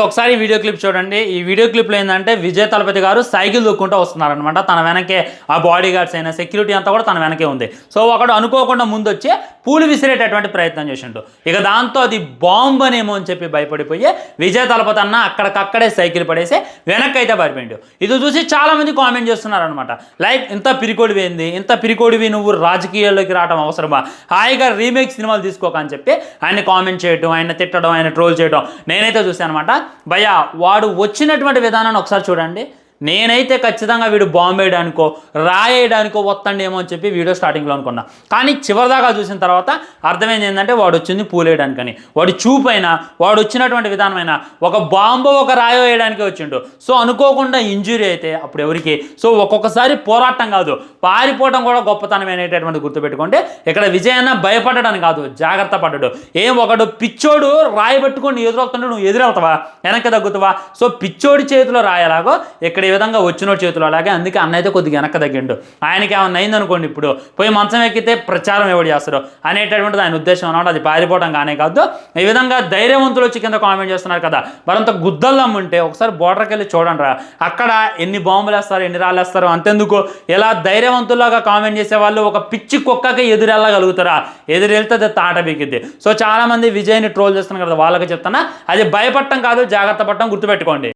ఒకసారి ఈ video clip చూడండి. ఈ వీడియో క్లిప్లో ఏంటంటే విజయ్ తలపతి గారు సైకిల్ దొక్కుంటూ వస్తున్నారనమాట. తన వెనకే ఆ బాడీ గార్డ్స్ అయినా సెక్యూరిటీ అంతా కూడా తన వెనకే ఉంది. సో ఒకడు అనుకోకుండా ముందు వచ్చి పూలు విసిరేటటువంటి ప్రయత్నం చేసిండు. ఇక దాంతో అది బాంబు అనేమో అని చెప్పి భయపడిపోయి విజయ్ తలపతి అన్న అక్కడికక్కడే సైకిల్ పడేసి వెనక్కి అయితే పడిపోయిండు. ఇది చూసి చాలామంది కామెంట్ చేస్తున్నారనమాట. లైక్ ఇంత పిరికోడివి ఏంది, ఇంత పిరికోడివి నువ్వు రాజకీయాల్లోకి రావడం అవసరమా, హాయిగా రీమేక్ సినిమాలు తీసుకోక అని చెప్పి ఆయన కామెంట్ చేయడం, ఆయన తిట్టడం, ఆయన ట్రోల్ చేయడం నేనైతే చూశాను అనమాట. భయ్యా వాడు వచ్చినటువంటి విధానాన్ని ఒకసారి చూడండి. నేనైతే ఖచ్చితంగా వీడు బాంబు వేయడానికో రాయేయడానికో వస్తాడేమో అని చెప్పి వీడియో స్టార్టింగ్లో అనుకున్నా. కానీ చివరిదాకా చూసిన తర్వాత అర్థమైంది ఏంటంటే వాడు వచ్చింది పూలు వేయడానికని. వాడు చూపైనా వాడు వచ్చినటువంటి విధానమైనా ఒక బాంబు ఒక రాయో వేయడానికి వచ్చిండు. సో అనుకోకుండా ఇంజురీ అయితే అప్పుడు ఎవరికి? సో ఒక్కొక్కసారి పోరాటం కాదు పారిపోవడం కూడా గొప్పతనం అనేటటువంటి గుర్తుపెట్టుకోండి. ఇక్కడ విజయన్న భయపడడానికి కాదు, జాగ్రత్త పడ్డాడు. ఒకడు పిచ్చోడు రాయి పట్టుకొని ఎదురవుతుంటే నువ్వు ఎదురవుతావా, వెనక్కి తగ్గుతావా? సో పిచ్చోడి చేతిలో రాయలాగో ఇక్కడ ఈ విధంగా వచ్చిన చేతులు అలాగే. అందుకే అన్న అయితే కొద్దిగా వెనక్కి తగ్గిండు. ఆయనకి ఏమన్నా అయిందనుకోండి, ఇప్పుడు పోయి మంచం ఎక్కితే ప్రచారం ఎవడు చేస్తాడు అనేటటువంటిది ఆయన ఉద్దేశం అన్నమాట. అది పారిపోవడం కానీ కాదు. ఈ విధంగా ధైర్యవంతులు వచ్చి కింద కామెంట్ చేస్తున్నారు కదా, మరంత గుద్దల్లం ఉంటే ఒకసారి బోర్డర్కి వెళ్ళి చూడండి రా, అక్కడ ఎన్ని బాంబులు వేస్తారు, ఎన్ని రాళ్ళు వేస్తారు. అంతెందుకు ఇలా ధైర్యవంతుల్లాగా కామెంట్ చేసే వాళ్ళు ఒక పిచ్చి కుక్కకి ఎదురెళ్ళగలుగుతారా? ఎదురెళ్తే అది తాట బిగిద్ది. సో చాలామంది విజయ్ని ట్రోల్ చేస్తున్నారు కదా, వాళ్ళకి చెప్తున్నా అది భయపడటం కాదు, జాగ్రత్త పడటం గుర్తుపెట్టుకోండి.